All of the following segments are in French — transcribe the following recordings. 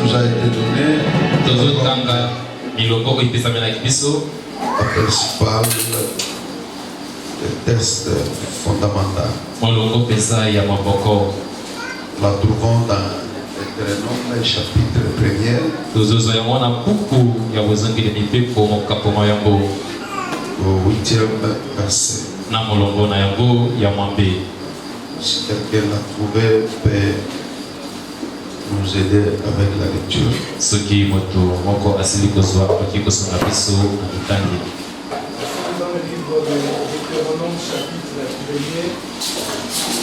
nous a été donné la principale, le test fondamental. La trouvons dans Deutéronome chapitre 1er. Au 8e verset. Si quelqu'un l'a trouvé, peut nous aider avec la lecture. Dans le livre de Deutéronome chapitre 1er,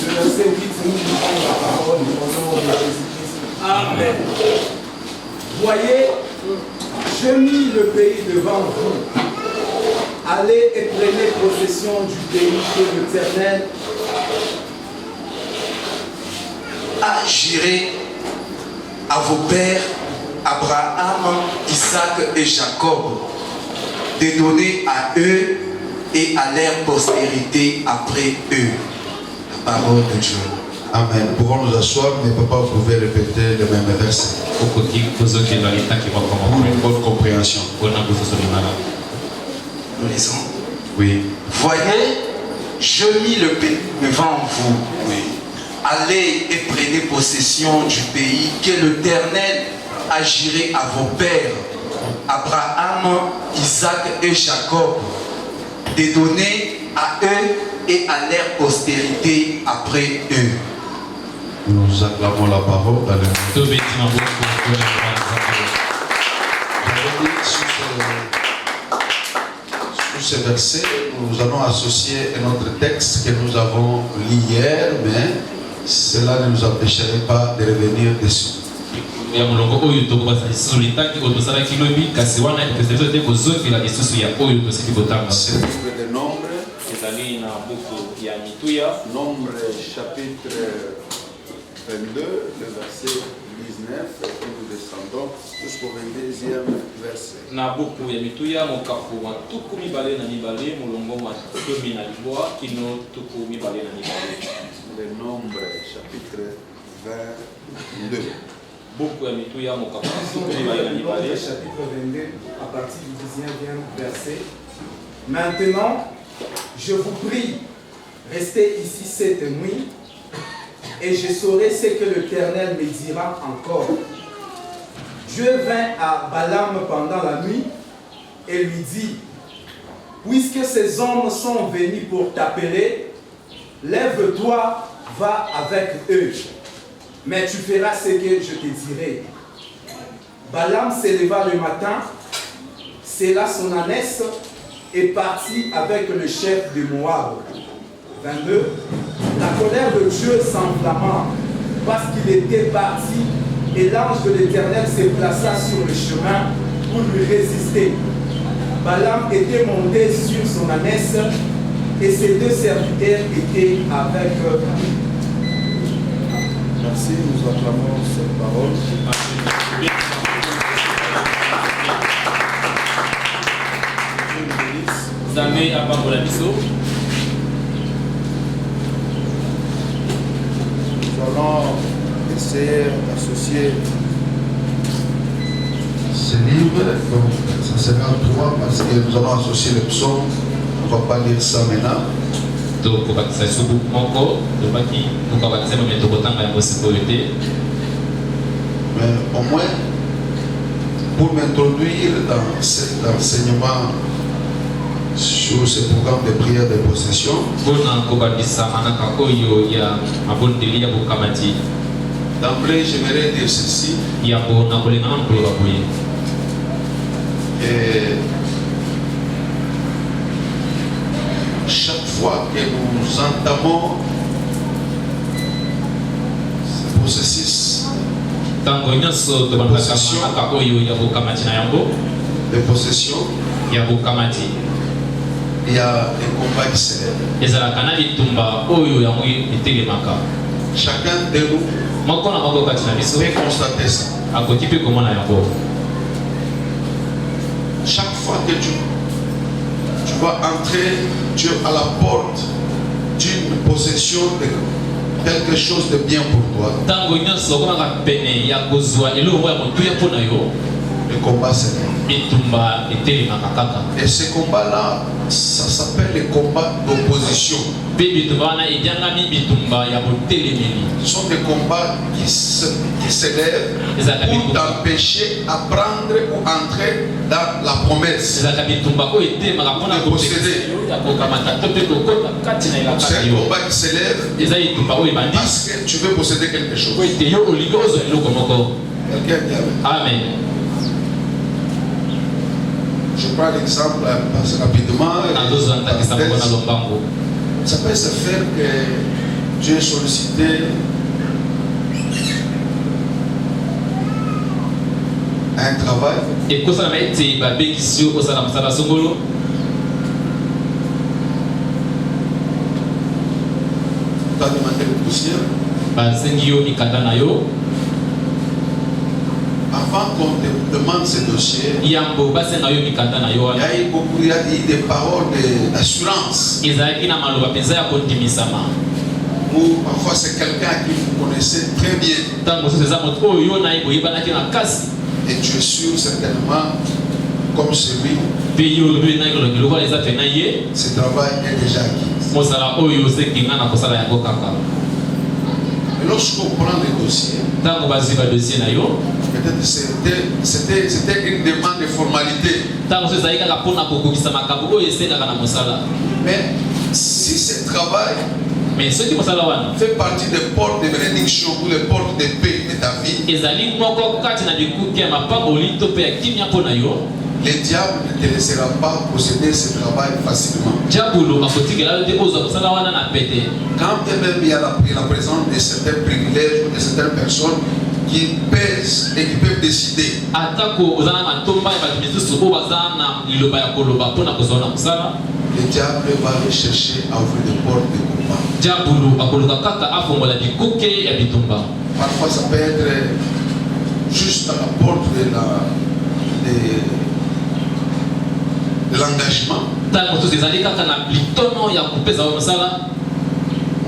le verset 8, nous lisons la parole au nom de Jésus-Christ. Amen. Voyez, je mis le pays devant vous. Allez et prenez possession du pays que l'Éternel a juré à vos pères, Abraham, Isaac et Jacob, de donner à eux et à leur postérité après eux. La parole de Dieu. Amen. Nous pouvons nous asseoir, mais papa, vous pouvez répéter le même verset. Pour une bonne compréhension. Nous lisons. Oui. Voyez, je mis le pays devant vous. Oui. Allez et prenez possession du pays que l'Éternel a juré à vos pères, Abraham, Isaac et Jacob, de donner à eux et à leur postérité après eux. Nous acclamons la parole dans le nom. Sous ce verset, nous allons associer un autre texte que nous avons lu hier, mais cela ne nous empêcherait pas de revenir dessus. C'est le livre des Nombres, Nombre chapitre 22, le verset 19, et nous descendons jusqu'au 22e verset. Le Nombre chapitre 22. Chapitre 22, à partir du 19e verset. Maintenant, je vous prie, restez ici cette nuit, et je saurai ce que l'Éternel me dira encore. Dieu vint à Balaam pendant la nuit et lui dit, puisque ces hommes sont venus pour t'appeler, lève-toi, va avec eux, mais tu feras ce que je te dirai. Balaam s'éleva le matin, sella son ânesse et partit avec le chef de Moab. 22. La colère de Dieu s'enflamma parce qu'il était parti et l'ange de l'Éternel se plaça sur le chemin pour lui résister. Balaam était monté sur son ânesse et ses deux serviteurs étaient avec eux. Merci, nous acclamons cette parole. Nous allons essayer d'associer ce livre, donc ça sera 3 parce que nous allons associer les psaumes. On ne va pas lire ça maintenant. Mais au moins, pour m'introduire dans cet enseignement sur ce programme de prière de possession, d'emblée, j'aimerais dire ceci. Et chaque fois que nous entamons ce processus de possession, il y a un combat qui s'élève. Chacun de nous peut constater ça. Chaque fois que tu vas entrer, tu es à la porte d'une possession quelque chose de bien pour toi, le combat s'élève. Et ce combat-là, ça s'appelle le combat d'opposition. Ce sont des combats qui s'élèvent pour t'empêcher à prendre ou entrer dans la promesse. C'est un combat qui s'élève parce que tu veux posséder quelque chose. Amen. Je prends l'exemple rapidement. Ça peut se faire que Dieu sollicité un travail. Tu as demandé le poussière. Avant qu'on te demande ce dossier, il y a eu des paroles d'assurance. Ou parfois c'est quelqu'un qui vous connaissez très bien. Et tu es sûr certainement, comme celui, ce travail est déjà acquis. Mais lorsqu'on prend les dossiers, peut-être c'était une demande de formalité. Mais si ce travail fait partie des portes de bénédiction ou les portes de paix de ta vie, le diable ne te laissera pas posséder ce travail facilement. Quand même il y a la présence de certains privilèges ou de certaines personnes qui pèsent et qui peuvent décider. Le diable va aller chercher à ouvrir des portes de combat. Parfois ça peut être juste à la porte de l'engagement.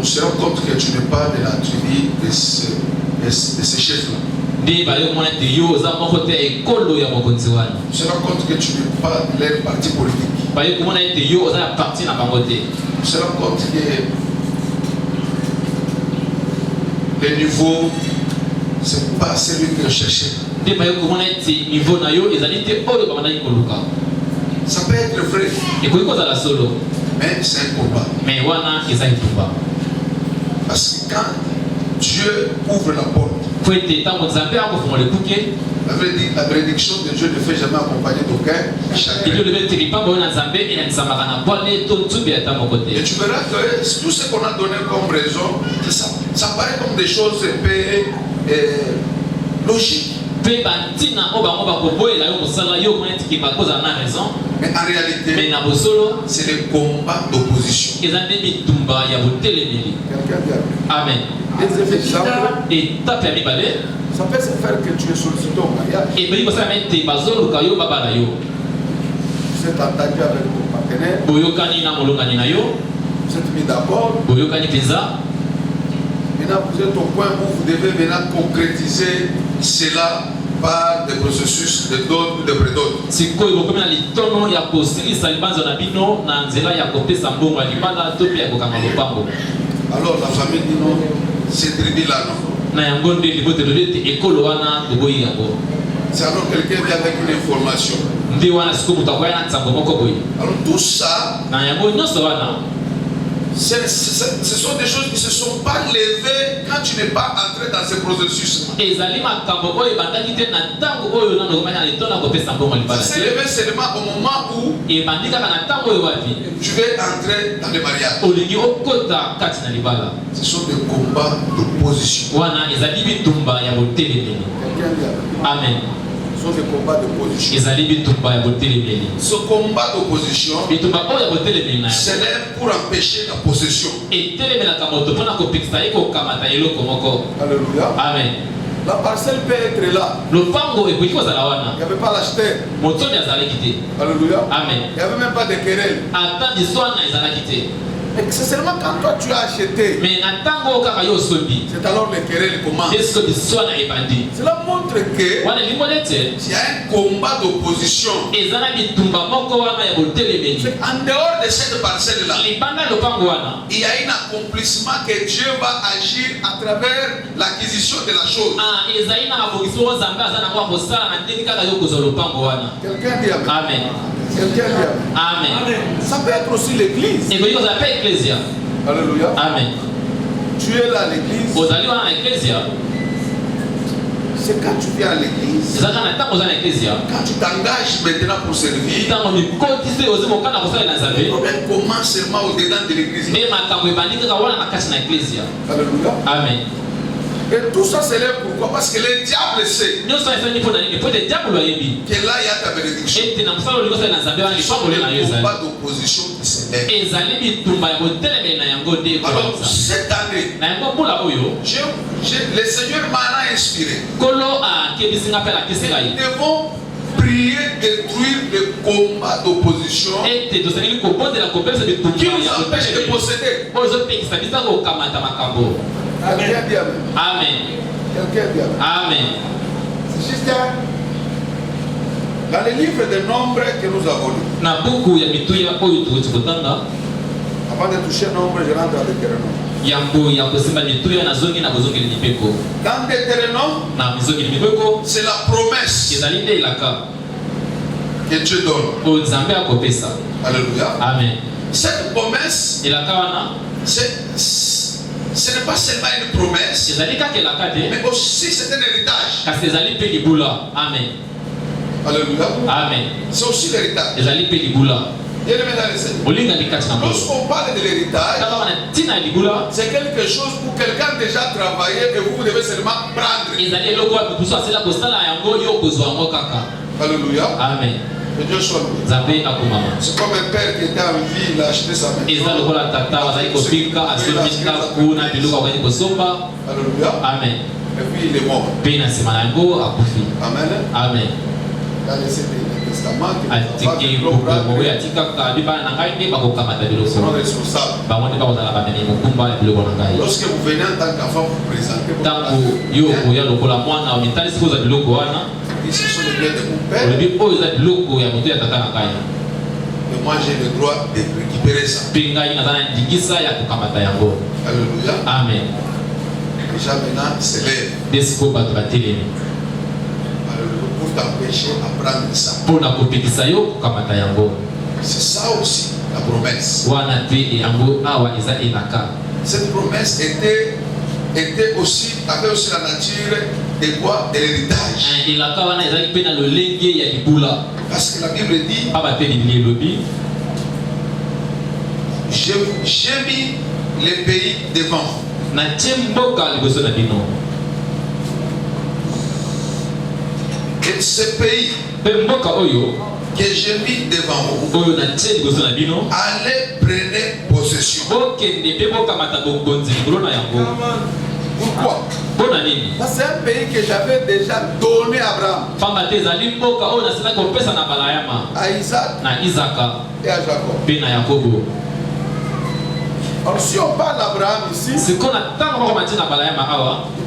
On se rend compte que tu n'es pas de la tribu de ces chefs-là. On se rend compte que tu n'es pas de leur parti politique. On se rend compte que le niveau, ce n'est pas celui que je cherchais. Ça peut être vrai, mais c'est un combat. Parce que quand Dieu ouvre la porte, la bénédiction de Dieu ne fait jamais accompagner d'aucun chacun. Et tu verras que tout ce qu'on a donné comme raison, ça paraît comme des choses logiques. Mais en réalité, c'est le combat d'opposition. Amen. Et ça peut se faire que tu es sollicité au mariage. Vous êtes entendu avec ton partenaire. Vous êtes mis d'accord. Maintenant, vous êtes au point où vous devez maintenant concrétiser cela par des processus de dot ou de prédot. Alors la famille dit non, c'est tribu là non. C'est alors quelqu'un vient avec une information. Alors tout ça, ce sont des choses qui ne se sont pas levées quand tu n'es pas entré dans ce processus. Ça s'est levé seulement au moment où tu veux entrer dans le mariage. Ce sont des combats d'opposition. Amen. Ce sont des combats d'opposition. Ce combat d'opposition s'élève pour empêcher la possession. Alléluia. Amen. La parcelle peut être là. Il n'y avait pas l'acheteur. Alléluia. Amen. Il n'y avait même pas de querelle. Mais c'est seulement quand toi tu as acheté. Mais en tant que C'est alors les querelles commencent. Cela montre que il y a un combat d'opposition. C'est en dehors de cette parcelle-là. Il y a un accomplissement que Dieu va agir à travers l'acquisition de la chose. Quelqu'un dit Amen. Amen. Quelqu'un dit Amen. Amen. Ça peut être aussi l'église. Alléluia. Amen. Tu es là à l'église. C'est quand tu viens à l'église. Quand tu t'engages maintenant pour servir. Le problème commence seulement au-dedans de l'église. Alléluia. Amen. Et tout ça c'est là pourquoi? Parce que le diable sait que là il y a ta bénédiction. Il y a un combat d'opposition qui se lève. Alors cette année, le Seigneur m'a inspiré. Nous devons prier, détruire le combat d'opposition qui nous empêche de posséder. Quelqu'un dit Amen. Amen. Quelqu'un dit Amen. Amen. C'est juste dans les livres de nombres que nous avons lus. Avant de toucher nombre, je rentre avec Deutéronome. Dans Deutéronome, c'est la promesse que Dieu donne. Alléluia. Amen. Cette promesse, ce n'est pas seulement une promesse, mais aussi c'est un héritage. Amen. Alléluia. Amen. C'est aussi l'héritage. Lorsqu'on parle de l'héritage, c'est quelque chose où quelqu'un déjà travaillé et vous devez seulement prendre. Alléluia. Amen. Que Dieu soit loué. C'est comme un père qui était en vie, il a acheté sa maison. Alléluia. Amen. Et puis il est mort. Amen. Amen. Il a laissé le testament qui sont responsables. Lorsque vous venez en tant qu'enfant, vous présentez ce sont les biens de mon père. Et moi j'ai le droit de récupérer ça. Alléluia. Amen. Déjà maintenant, c'est l'air. Pour t'empêcher à prendre ça. C'est ça aussi la promesse. Cette promesse avait aussi la nature de quoi? De l'héritage. Parce que la Bible dit, j'ai mis les pays devant. Et ce pays que j'ai mis devant vous, allez prendre possession. Pourquoi? C'est un pays que j'avais déjà donné à Abraham, à Isaac et à Jacob. Alors si on parle d'Abraham ici, nous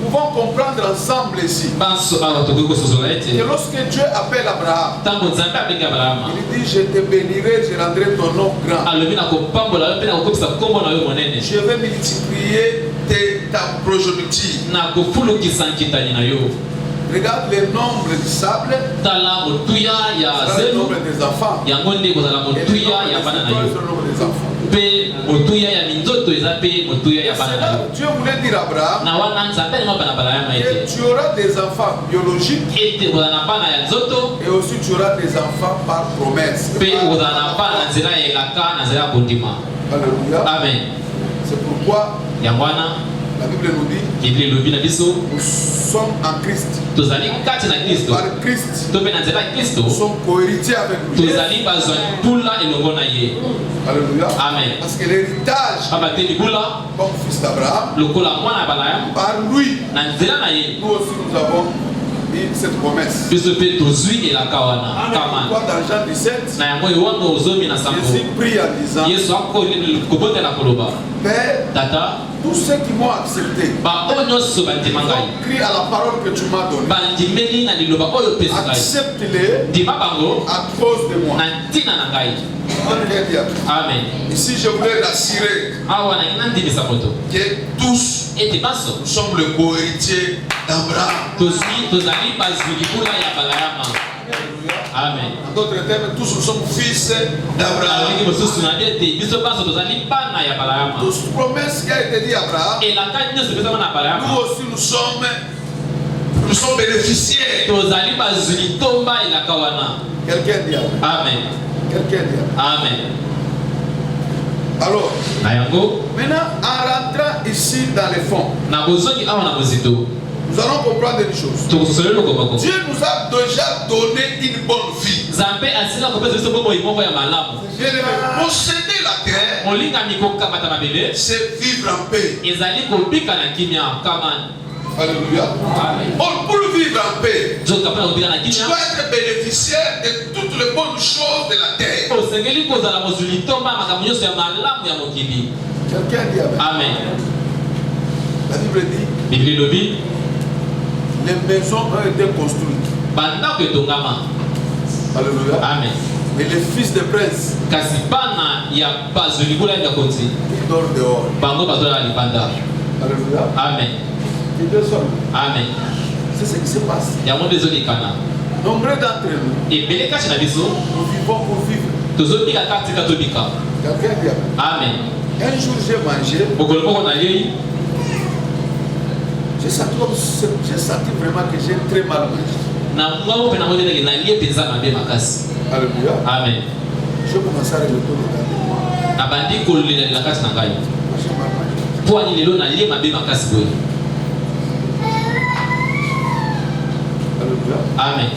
pouvons comprendre ensemble ici que lorsque Dieu appelle Abraham, il dit: je te bénirai, je rendrai ton nom grand. Je vais multiplier ta progéniture. Regarde le nombre du sable, le nombre des enfants, et le nombre des enfants. Dieu voulait dire à Abraham que tu auras des enfants biologiques et aussi tu auras des enfants par promesse. Alléluia. Amen. C'est pourquoi la Bible nous dit: nous sommes en Christ. Par Christ, nous sommes cohéritiers avec lui. Alléluia. Amen. Parce que l'héritage, comme fils d'Abraham, par lui, nous aussi nous avons cette promesse. Biso pe tozui et la kawana. Pourquoi dans Jean 17, Na yango yondo ozomi na sango. Jésus prie en disant, Yesu akoli kobote la koloba. Père, Tata, tous ceux qui m'ont accepté, ba onyo so bandima ngai. crie à la parole que tu m'as donnée. Bandimeli na liloba oyo pesi ngai. Accepte-les Ndima bango à cause de moi. na ntina na ngai. Amen. Ici, je voulais rassurer Awa na ina ndimisa moto. que tous Ete baso. nous sommes le co-héritier d'Abraham. Tozali bazwi libula ya Abrahama. Amen. En d'autres termes, tous nous sommes fils d'Abraham. Alingi mosusu na ete biso baso tozali bana ya Abrahama. Toute promesse qui a été dite à Abraham, Et la kati nyonso epesama na Abrahama. nous aussi nous sommes bénéficiaires. Tozali bazwi litomba elaka wana. Quelqu'un dit Amen. Amen. Quelqu'un dit Amen. Amen. Alors, Na yango maintenant, en rentrant ici dans les fonds, na bozongi awa na bozito. nous allons comprendre une chose. Tokosolelo kokoko. Dieu nous a déjà donné une bonne vie. Nzambe asila kopesa biso bomoi moko ya malamu. Posséder la terre, Molingami kokamata mabele c'est vivre en paix. ezali kobika na kimia kama. Alléluia. Amen. Pour vivre en paix, Nzoka pona kobika na tu kimia. dois être bénéficiaire de toutes les bonnes choses de la terre. Osengeli kozala mozwi litomba makambo nyonso ya malamu ya mokili. Quelqu'un dit Amen. Amen. La Bible dit, Biblia lobi les maisons ont été construites. bandako etongama. Alléluia. Amen. Mais les fils de princes, Kasi bana ya bazwi libula ya konzi. ils dorment dehors. Bango bazolala libanda. Alléluia. Amen. Et deux hommes. Amen. C'est ce qui se passe. Yango nde ezolikana. Nombreux d'entre nous, Ebele kati na biso nous vivons pour vivre. tozobika kati tika tobika. Quelqu'un dit Amen. Amen. Un jour, j'ai mangé. Mokolo moko na yei J'ai senti vraiment que j'ai très mal mangé. na ngao pe na ngode ndenge na lie penza mabe makasi. Alléluia. Amen. Je commence à le regarder. Abandi kolela na kati na ngai. J'ai mal mangé. Po ani lelo na lie mabe makasi boye. Alléluia. Amen.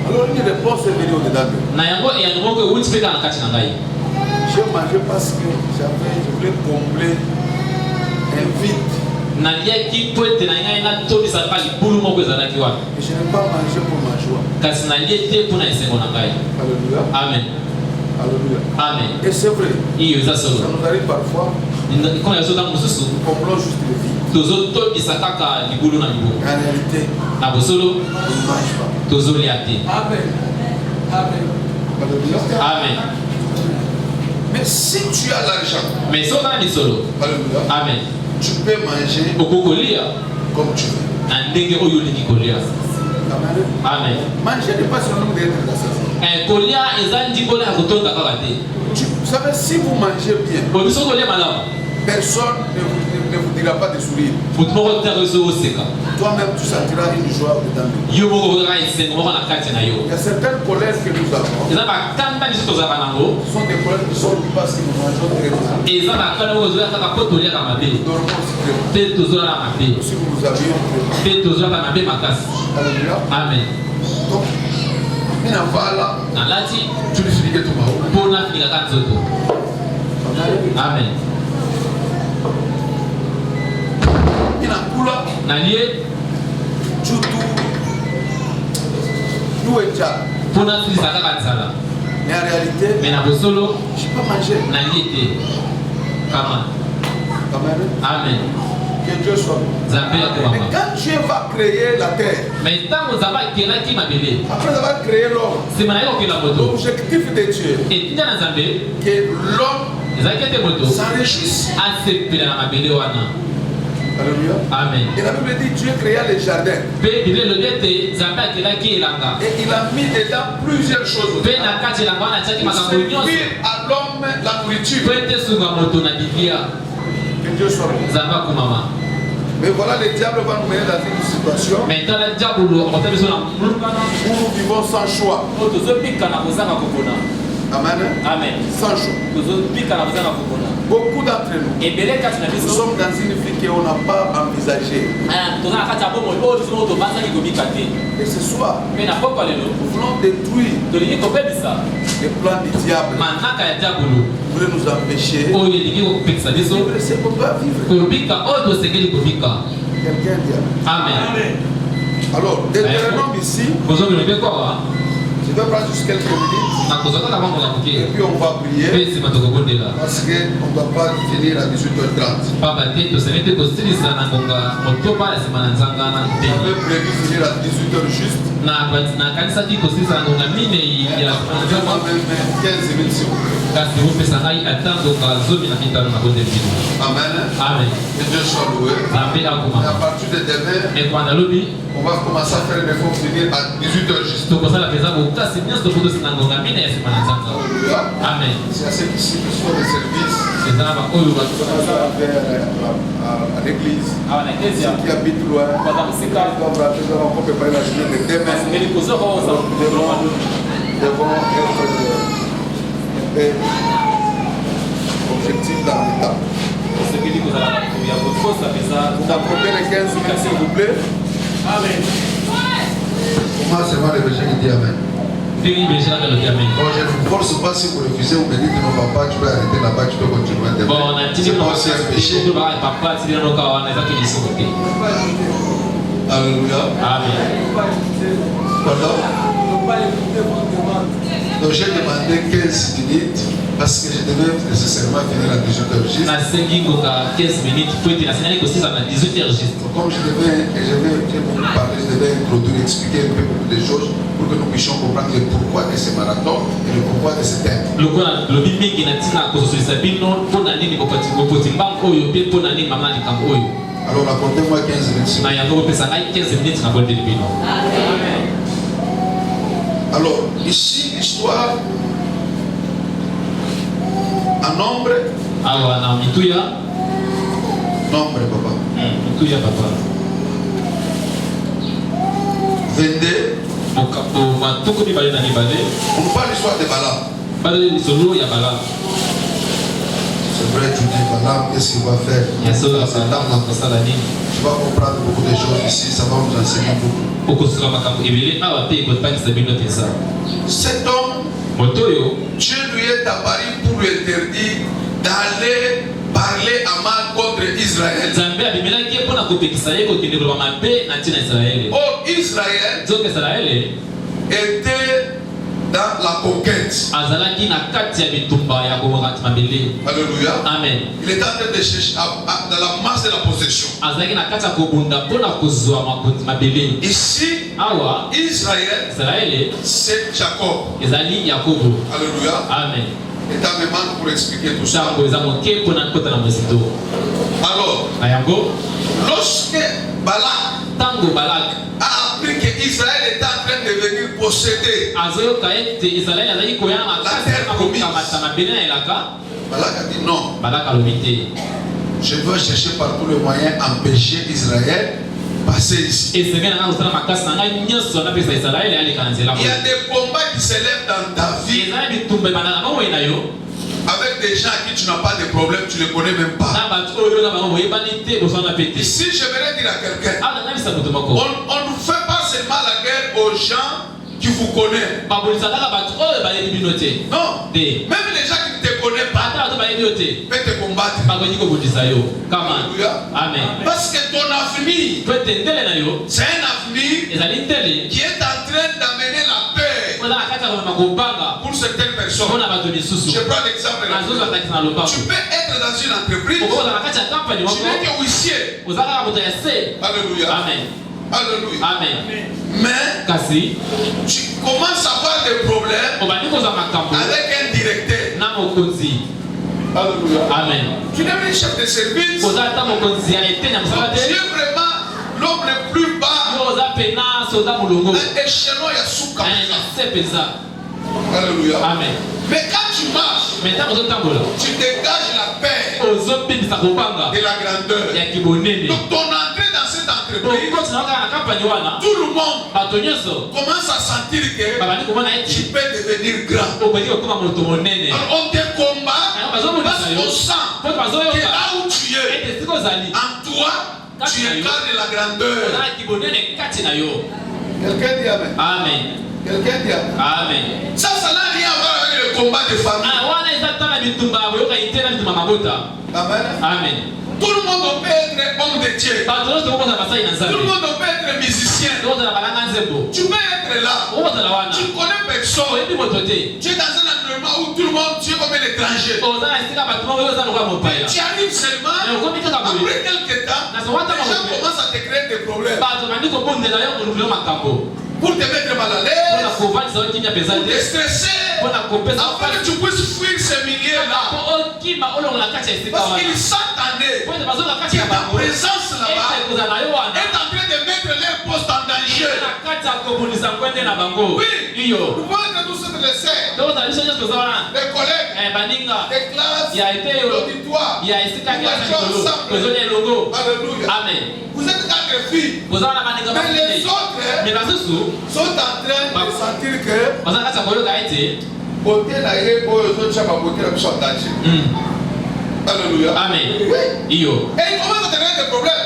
Alors une réponse est venue au-dedans de moi. Na yango ya ngoko wuti pe na kati na ngai. J'ai mangé parce que je voulais combler un vide. Na liaki po ete na ngai na tobisa pa libulu moko ezalaki wana. Et je n'ai pas mangé pour ma joie. Kasi na lie te po na esengo na ngai. Alléluia. Amen. Alléluia. Amen. Et c'est vrai. Iyo eza Ça solo. nous arrive parfois. Quand yazo dans mosusu Nous comblons juste le vide. tozo tobisa kaka libulu na libulu. En réalité, Na bosolo on ne mange pas. tozo lia te. Amen. Amen. Alléluia. Amen. Mais si tu as l'argent, Mais so na bisolo. alléluia, Amen. tu peux manger Okokolia comme tu veux. na ndenge oyo olingi kolia. Amen. Amen. Manger n'est pas seulement d'être rassasié. Kolia eza ndimbola ya kotonda kaka te. Vous savez, si vous mangez bien, Po biso kolia malamu. personne ne vous dira pas de sourire. Mutu moko te akoso oseka. Toi-même, tu sentiras une joie au-dedans de toi. Yo moko okoka esengo moko na kati na yo. Il y a certaines colères que nous avons. Eza bakanda biso tozalaka nango. Ce sont des colères qui sont parce que nous mangeons très mal. Eza bakanda oyo ozoya kaka po toliaka mabe. Nous dormons aussi très mal. Pe tozolala mabe. Si nous nous habillons très mal. Pe tozolaka mabe makasi. Alléluia. Amen. Donc, voilà, Nalati tu lui finis tout mal. mpo nafinikaka nzoto. Amen. Inakula, Nalie chutu, nous et Tchad. mpo nasilisa kaka nzala. Mais en réalité, Me na bosolo je n'ai pas mangé. nalie te. Kama. Amen. Amen. Que Dieu soit. Nzambe Mais akomama. quand Dieu va créer la terre, Mais ntango nzambe akelaki mabele après avoir créé l'homme, nsima na ye kokela moto l'objectif de Dieu, etinda na nzambe que l'homme ezalaki ete moto s'enrichisse. asepela na mabele wana. Alléluia. Amen. Et la Bible dit Dieu créa les jardins. Mpe biblia elobi ete nzambe akelaki elanga Et il a mis dedans plusieurs choses. mpe na kati elanga wana atiaki Pour makambo nyonso servir à l'homme la mpo nourriture. ete sunga moto na biblia. Que Dieu soit bon. Nzambe akomama. Mais voilà, le diable va nous mener dans une situation Mais tala diabolo akota biso na mulukana où nous vivons sans choix. oyo tozobika na kozanga kokona. Amen. Amen. Sans choix. tozobika na kozanga kokona. Beaucoup d'entre nous, ebele kati na nous biso sommes dans une vie qu'on n'a pas envisagée. toza na kati ya bomoi oyo biso moko tobanzaki kobika te. Et ce soir, mpe na pokwa lelo nous voulons détruire tolingi kobebisa les plans du diable. manaka ya diabolo Nous voulons nous empêcher oyo elingi kopekisa biso de ce qu'on doit vivre. kobika oyo tosengeli kobika. Quelqu'un dit Amen. Amen. Alors, Deutéronome ici, je vais prendre juste quelques minutes et puis on va prier parce qu'on ne doit pas finir à 18h30. On avait prévu finir à 18h juste. On va même 15 minutes sur Amen. Que Dieu soit loué. Et à partir de demain, on va commencer à faire des efforts finir à 18h juste. Amen. C'est à ceux qui sont des services. À l'église. Ceux qui habitent loin. Ils doivent préparer la journée de demain. Nous devons être objectifs dans le temps. Vous accordez les 15 minutes s'il vous plaît. Amen. Comment c'est moi le péché qui dit Amen? Bon, je ne vous force pas si vous refusez, vous me dites non papa, tu peux arrêter là-bas, tu peux continuer demain. C'est pas aussi un péché. Alléluia. Amen. Pardon? Donc j'ai demandé 15 minutes parce que je devais nécessairement finir à 18h juste. Comme je devais parler, je devais introduire, expliquer un peu beaucoup de choses pour que nous puissions comprendre le pourquoi de ce marathon et le pourquoi de ce thème. Alors accordez-moi 15 minutes. Alors, ici, l'histoire en nombre. Nombre, papa. 22. On nous parle l'histoire de Balaam. C'est vrai, tu dis Balaam, qu'est-ce qu'il va faire? Tu vas comprendre beaucoup de choses ici, ça va nous enseigner beaucoup. Cet homme, Dieu lui est apparu pour lui interdire d'aller parler à mal contre Israël. Oh, Israël était dans la conquête. Alléluia. Amen. Il est en train de chercher dans la masse de la possession. Ici, Israël, c'est Jacob. Alléluia. Amen. Et ça me manque pour expliquer tout ça. Alors, lorsque Balak a appris que Israël était en train de venir posséder la terre promise, Balak a dit non. Je dois chercher par tous les moyens empêcher Israël passer ici. Il y a des combats qui s'élèvent dans ta vie avec des gens à qui tu n'as pas de problème, tu ne les connais même pas. Ici, je voudrais dire à quelqu'un, on ne fait pas seulement la guerre aux gens qui vous connaissent. Non, même les gens qui ne te connaissent pas peuvent te combattre. Amen. Parce que ton avenir, c'est un avenir qui est en train d'amener la paix pour certaines personnes. Je prends l'exemple. Tu peux être dans une entreprise, tu n'es que huissier. Alléluia. Amen. Alléluia. Amen. Mais tu commences à avoir des problèmes avec un directeur. Alléluia. Amen. Tu n'es pas chef de service. Tu es vraiment l'homme le plus bas. Un échelon, il y a sous comme ça. Alléluia. Amen. Mais quand tu marches, tu dégages la paix de la grandeur. Donc ton entrée dans cette entreprise, tout le monde commence à sentir que tu peux devenir grand. Alors on te combat parce qu'on sent que là où tu es, en toi, tu incarnes la grandeur. Quelqu'un dit Amen. Amen. Quelqu'un dit Amen. Amen. Ça n'a rien à voir avec le combat de famille. Amen. Amen. Amen. Tout le monde peut être homme de Dieu. Tout le monde peut être musicien. Tu peux être là. Tu connais personne. Tu es dans un environnement où tout le monde, tu es comme un étranger. Tu arrives seulement, après quelques temps, les gens commencent à te créer des problèmes. Pour te mettre mal à l'aise, pour te stresser, afin que tu puisses fuir ce milieu-là. Parce qu'ils s'attendaient que ta présence là-bas est en train de mettre leur poste en danger. Oui, nous voyons que tous ceux les collègues, des classes, l'auditoire, nous marchons ensemble. Alléluia. Amen. Vous êtes 4 filles, mais les autres sont en train de sentir que beauté alléluia. Amen. Oui. Et il commence à tenir des problèmes.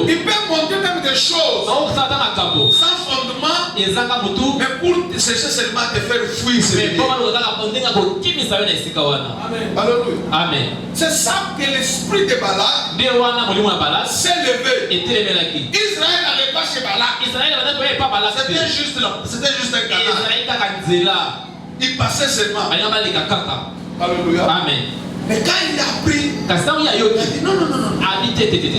Il peut monter même des choses sans fondement, mais pour chercher seulement à te faire fuir. Alléluia. Amen. C'est ça que l'esprit de Balak s'est levé. Israël n'allait pas chez Balak. C'était juste un canal. Il passait seulement. Alléluia. Amen. Mais quand il a appris, il a dit non.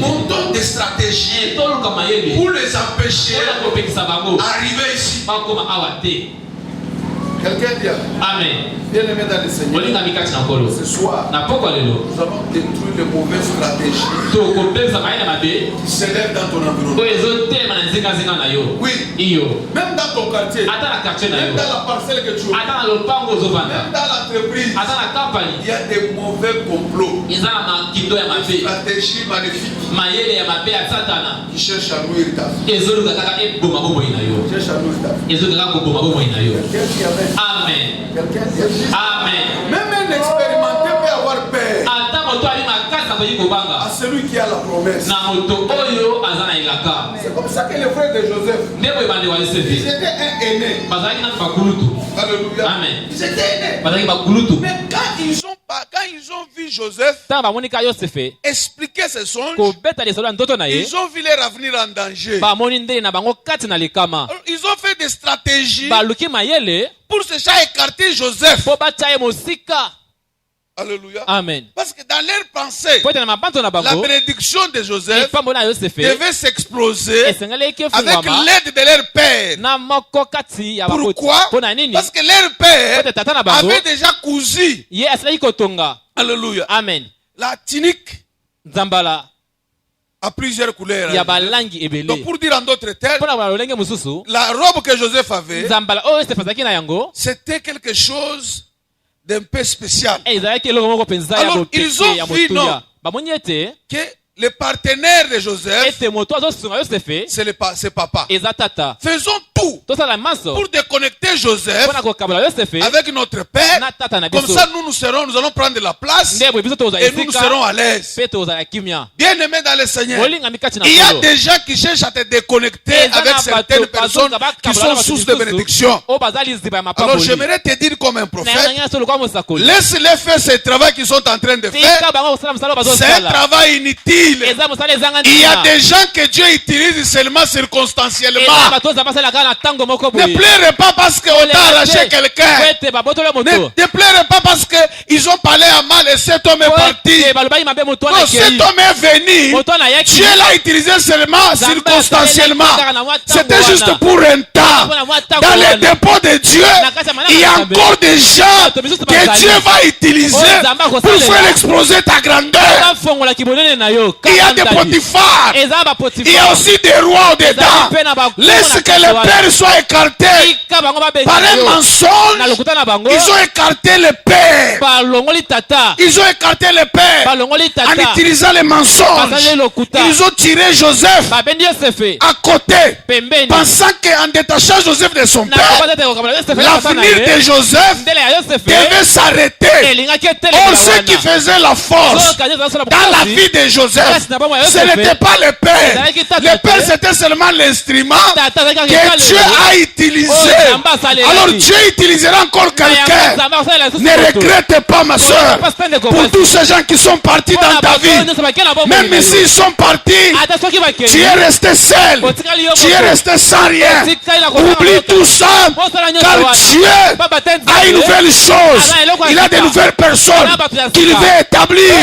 Montons des stratégies pour les empêcher d'arriver ici. Quelqu'un dit Amen. Bien aimé dans le Seigneur, ce soir, nous allons détruire les mauvaises stratégies qui s'élèvent dans ton environnement. Oui, même dans ton quartier, même dans la parcelle que tu as, même dans l'entreprise, il y a des mauvais complots, des stratégies maléfiques qui cherchent à nuire ta vie. Cherchent à nuire ta vie. Amen. Amen. Même un expérimenté peut avoir peur à celui qui a la promesse. C'est comme ça que les frères de Joseph, ils étaient un aîné. Alléluia. Amen. Ils étaient aînés. Mais quand ils ont vu Joseph expliquer ses songes, ils ont vu leur avenir en danger. Ils ont fait des stratégies pour se faire écarter Joseph. Alléluia. Amen. Parce que dans leur pensée, la bénédiction de Joseph devait s'exploser avec l'aide de leur père. Pourquoi? Parce que leur père avait déjà cousu. Alléluia. Amen. La tunique à plusieurs couleurs. Donc pour dire en d'autres termes, la robe que Joseph avait, c'était quelque chose d'un peu spécial. Alors ils ont vu que le partenaire de Joseph, c'est papa. Faisons tout pour déconnecter Joseph avec notre père. Comme ça, nous allons prendre la place et nous serons à l'aise. Bien aimé dans le Seigneur, il y a des gens qui cherchent à te déconnecter avec certaines personnes qui sont source de bénédiction. Alors j'aimerais te dire comme un prophète, laisse-les faire ce travail qu'ils sont en train de faire. C'est un travail inutile. Il y a des gens que Dieu utilise seulement circonstanciellement. Ne pleurez pas parce qu'on t'a arraché quelqu'un. Ne pleurez pas parce qu'ils ont parlé à mal et cet homme est parti. Non, cet homme est venu. Dieu l'a utilisé seulement circonstanciellement. C'était juste pour un temps. Dans les dépôts de Dieu, il y a encore des gens que Dieu va utiliser pour faire exploser ta grandeur. Il y a des Potiphar. Il y a aussi des rois au-dedans. Laisse que le père soit écarté. Par un mensonge, ils ont écarté le père. Ils ont écarté le père en utilisant les mensonges. Ils ont tiré Joseph à côté, pensant qu'en détachant Joseph de son père, l'avenir de Joseph devait s'arrêter. Or, ce qui faisait la force dans la vie de Joseph, ce n'était pas le père. Le père, c'était seulement l'instrument que Dieu a utilisé Alors Dieu utilisera encore quelqu'un. Ne regrette pas, ma soeur, pour tous ces gens qui sont partis dans ta vie. Même s'ils sont partis, tu es resté seul. Tu es resté sans rien. Oublie tout ça, car Dieu a une nouvelle chose. Il a de nouvelles personnes qu'il veut établir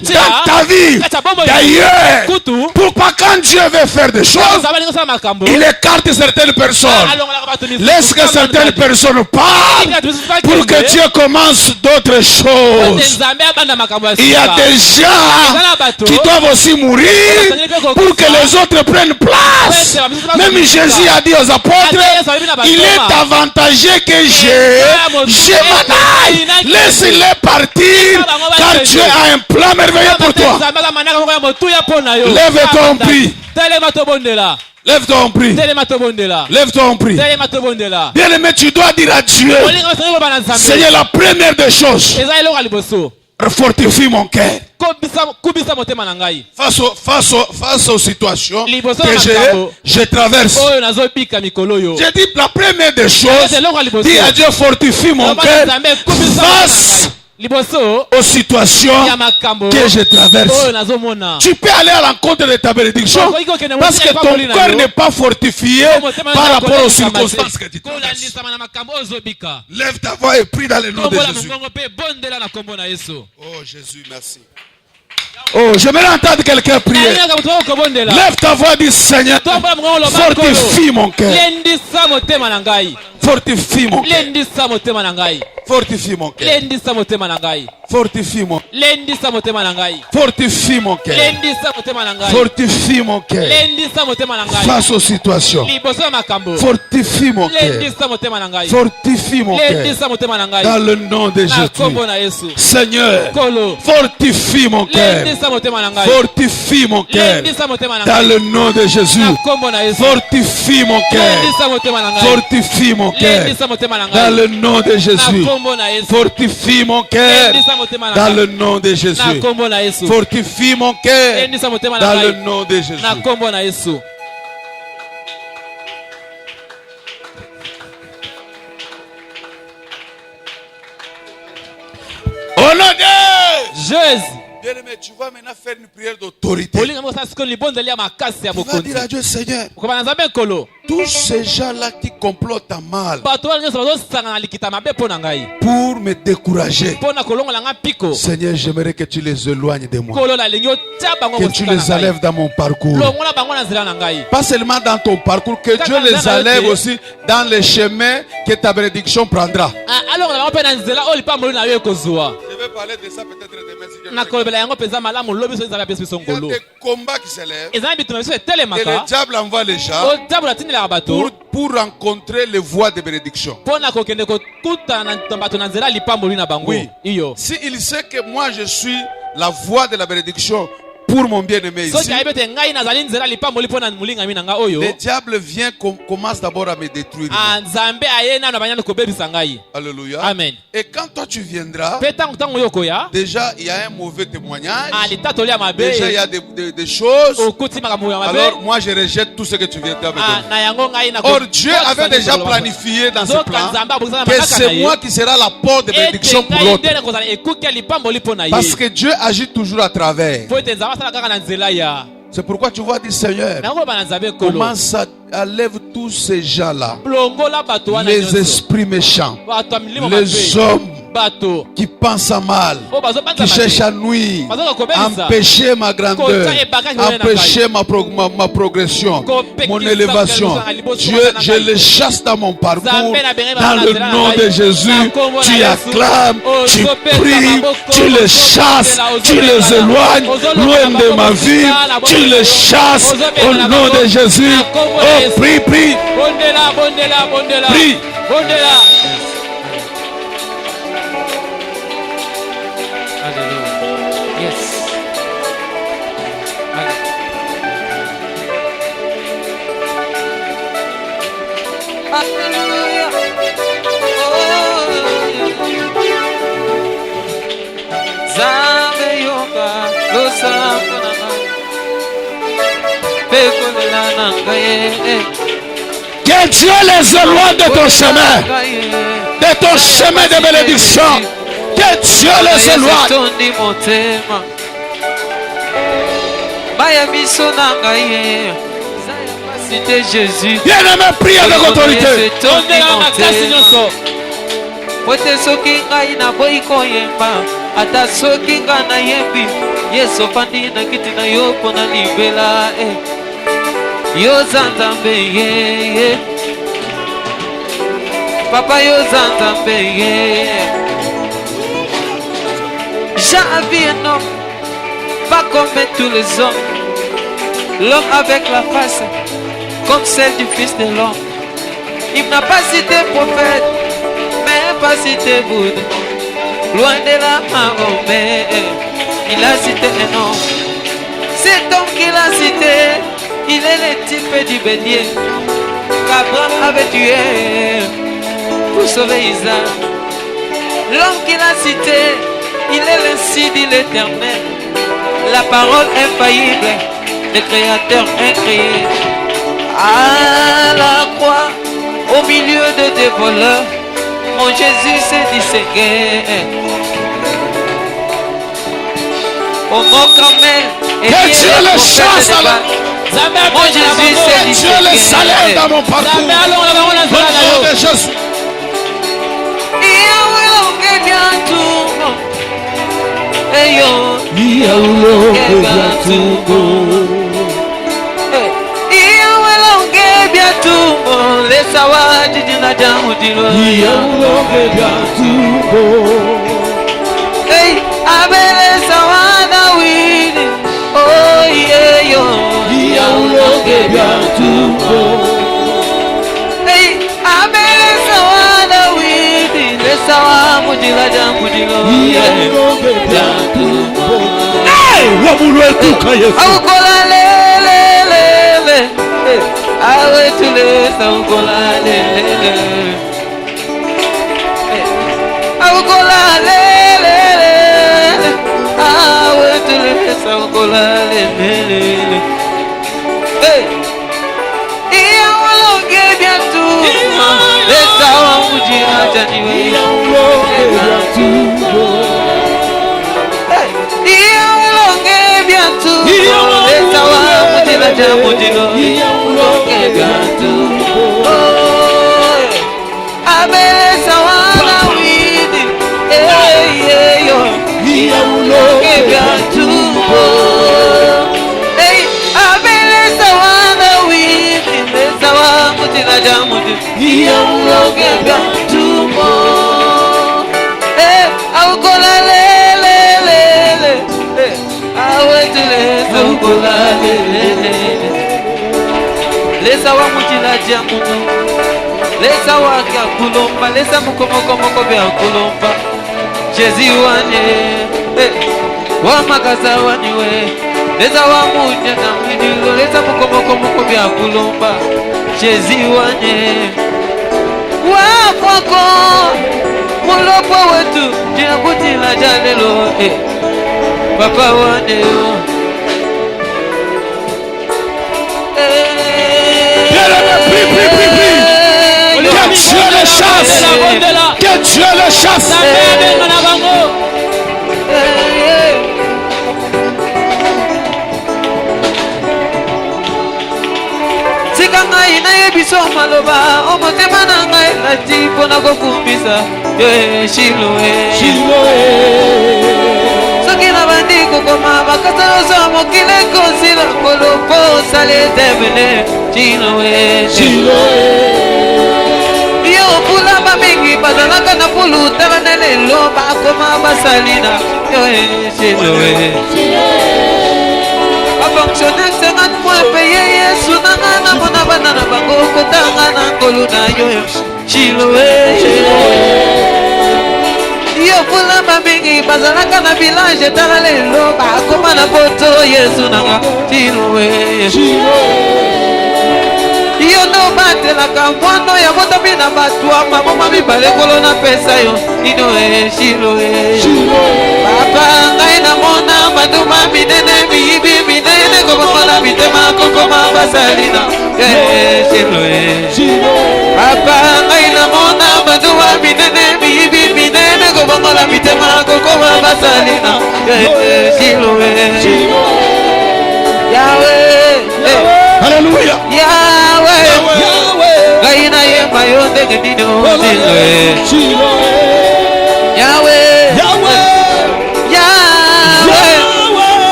dans ta vie. D'ailleurs, pourquoi quand Dieu veut faire des choses, il écarte certaines personnes. Laisse que certaines personnes partent pour que Dieu commence d'autres choses. Il y a des gens qui doivent aussi mourir pour que les autres prennent place. Même Jésus a dit aux apôtres, il est avantageux que je m'en aille. Laisse-les partir, car Dieu a un plan merveilleux pour toi. Lève-toi en prie. Lève-toi en prie. Lève-toi en prie. Bien aimé, tu dois dire à Dieu, Seigneur, la première des choses, fortifie mon cœur. Face aux situations que je traverse. J'ai dit la première des choses, dis à Dieu, fortifie mon cœur face aux situations que je traverse. Tu peux aller à l'encontre de ta bénédiction parce que ton cœur n'est pas fortifié par rapport aux circonstances que tu traverses. Lève ta voix et prie dans le nom de Jésus. Oh Jésus, merci. Oh, j'aimerais entendre quelqu'un prier. Lève ta voix, dis Seigneur, fortifie mon cœur. Fortifie mon cœur. Fortifie mon cœur. Fortifie mon cœur. Fortifie mon cœur. Fortifie mon cœur. Face aux situations. Fortifie mon cœur. Fortifie mon cœur. Dans le nom de Jésus. Seigneur, fortifie mon cœur. Fortifie mon cœur. Dans le nom de Jésus. Fortifie mon cœur. Fortifie mon cœur. Dans le nom de Jésus. Fortifie mon cœur. Dans le nom de Jésus. Fortifie mon cœur. Dans le nom de Jésus. Au nom de Jésus. Bien-aimé, tu vas maintenant faire une prière d'autorité. Tu vas dire à Dieu, Seigneur, tous ces gens-là qui complotent à mal pour me décourager, Seigneur, j'aimerais que tu les éloignes de moi, que tu les enlèves dans mon parcours. Pas seulement dans ton parcours, que Dieu les enlève aussi dans les chemins que ta bénédiction prendra. Je vais parler de ça peut-être demain si Dieu veut. Il y a des combats qui s'élèvent et le diable envoie les gens pour rencontrer les voies de bénédiction. Oui. S'il sait que moi je suis la voie de la bénédiction pour mon bien-aimé ici, le diable vient, commence d'abord à me détruire. Alléluia. Amen. Et quand toi tu viendras, déjà il y a un mauvais témoignage. Déjà il y a des choses. Alors moi je rejette tout ce que tu viendras me donner. Or Dieu avait déjà planifié dans ce plan que c'est moi qui sera la porte de bénédiction pour l'autre. Parce que Dieu agit toujours à travers. C'est pourquoi tu vas dire, Seigneur, commence à lève tous ces gens-là, les esprits méchants, les hommes qui pensent à mal, qui cherchent à nuire, empêcher ma grandeur, empêcher ma progression, mon élévation. Dieu, je les chasse dans mon parcours. Dans le nom de Jésus, tu acclames, tu pries, tu les chasses, tu les éloignes loin de ma vie, tu les chasses au nom de Jésus. Oh, prie, prie. Prie. Que Dieu les éloigne de ton chemin. De ton chemin de bénédiction. Que Dieu les éloigne. Bien-aimé, prie avec autorité. Pote soki ngai na boyi koyemba ata soki ngai na yembi Yesu fandi na kiti na yo pona libela yo zanzambe ye papa yo zanzambe ye. Jean a vu un homme pas comme tous les hommes, l'homme avec la face comme celle du fils de l'homme. Il n'a pas cité prophète, mais pas cité Bouddha, loin de la Mahomet. Il a cité un homme. Cet homme qu'il a cité, il est le type du bélier qu'Abraham avait tué pour sauver Isaac. L'homme qu'il a cité, il est le Sidi dit l'Éternel, la parole infaillible, le Créateur incréé. À la croix, au milieu de des voleurs, mon Jésus s'est distingué. Au mot Carmel, et que Dieu le chasse à la... mon Jésus s'est distingué. Dieu le salaire dans mon parcours. Au nom de Jésus. Lesa wa mujila jamuno, lesa wa kia kulomba, lesa mukomoko bia kulomba. Jésus wane, wa makaza waniwe, lesa wa munya na mwidilo, lesa mukomoko bia kulomba. Jésus wane, wa kwako, mulopo wetu, jina kutila jalelo, papa wane o. Que Dieu le chasse. Que Dieu le chasse. Sikanga ina yebiso maloba omotema na ngai lati mpona kokumbisa Shiloe soki na bandi kokoma bakasa nyonso ya mokili ekosila kolopo osali etebele Shiloe yo opula bamingi bazalaka na pulu tala na lelo bakoma basali na Shiloe bafonctionnaire 50 mois paye Yesu nanga na mona bana na bango kotanga na nkolu na yo Shiloe yo pula bamingi bazalaka na village tala lelo bakoma na poto Yesu nanga Shiloe yo no batelaka mwana ya motomi na batwa maboma mibale kolo na pesa yo ino Shiloe Papa ngai namona banduma minene miyibi minene kobokola mitema kokoma basalina Papa ngai namona banduma minene miyibi minene kobokola mitema kokoma basalina Yahweh Alléluia. Yahweh ngai na yemba yo ndenge nini Yahweh Yahweh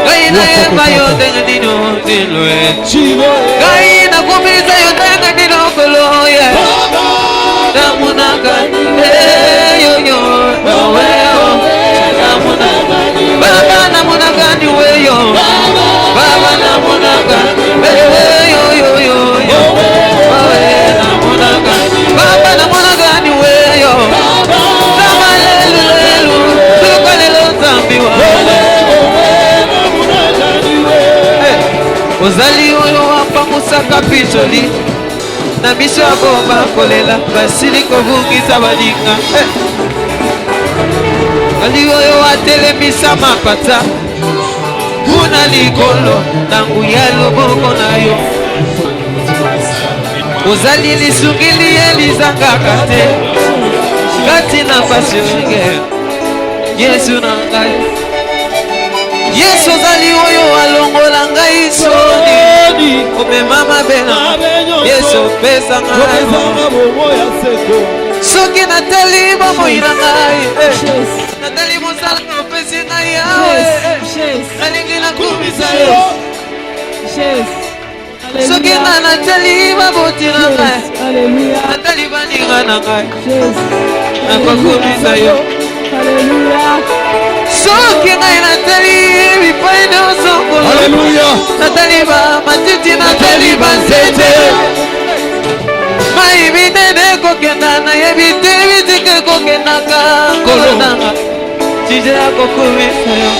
ngai na yemba yo ndenge nini ngai na kumiza yo ndenge nini kolo namunaka yo Baba namunaka ni weyo Baba namunaka yo Baba namunaka ni weyo Baba lelu tukalelo zambiwa Ozali oyo wapamusaka pitoli na biso abomba kolela basili kovungisa baninga Ali oyo atelemisa mapata kuna likolo na nguya loboko na yo Ozali lisungili elizangaka te kati na pasi olinge Yesu na ngai Yesu ozali oyo alongola ngai soni omema mabe na Yesu pesa ngai soki natali bomoi na ngai natali mosala opesi ngai yawe nalingi nakumisa yo soki nga natali baboti na ngai natali baninga na ngai nakokumisa yo soki ngai natali bipai nyonso natali bamatiti natali banzete mai minene kokenda nayebi te bitike kokendaka kolonanga tije ya kokumisa yo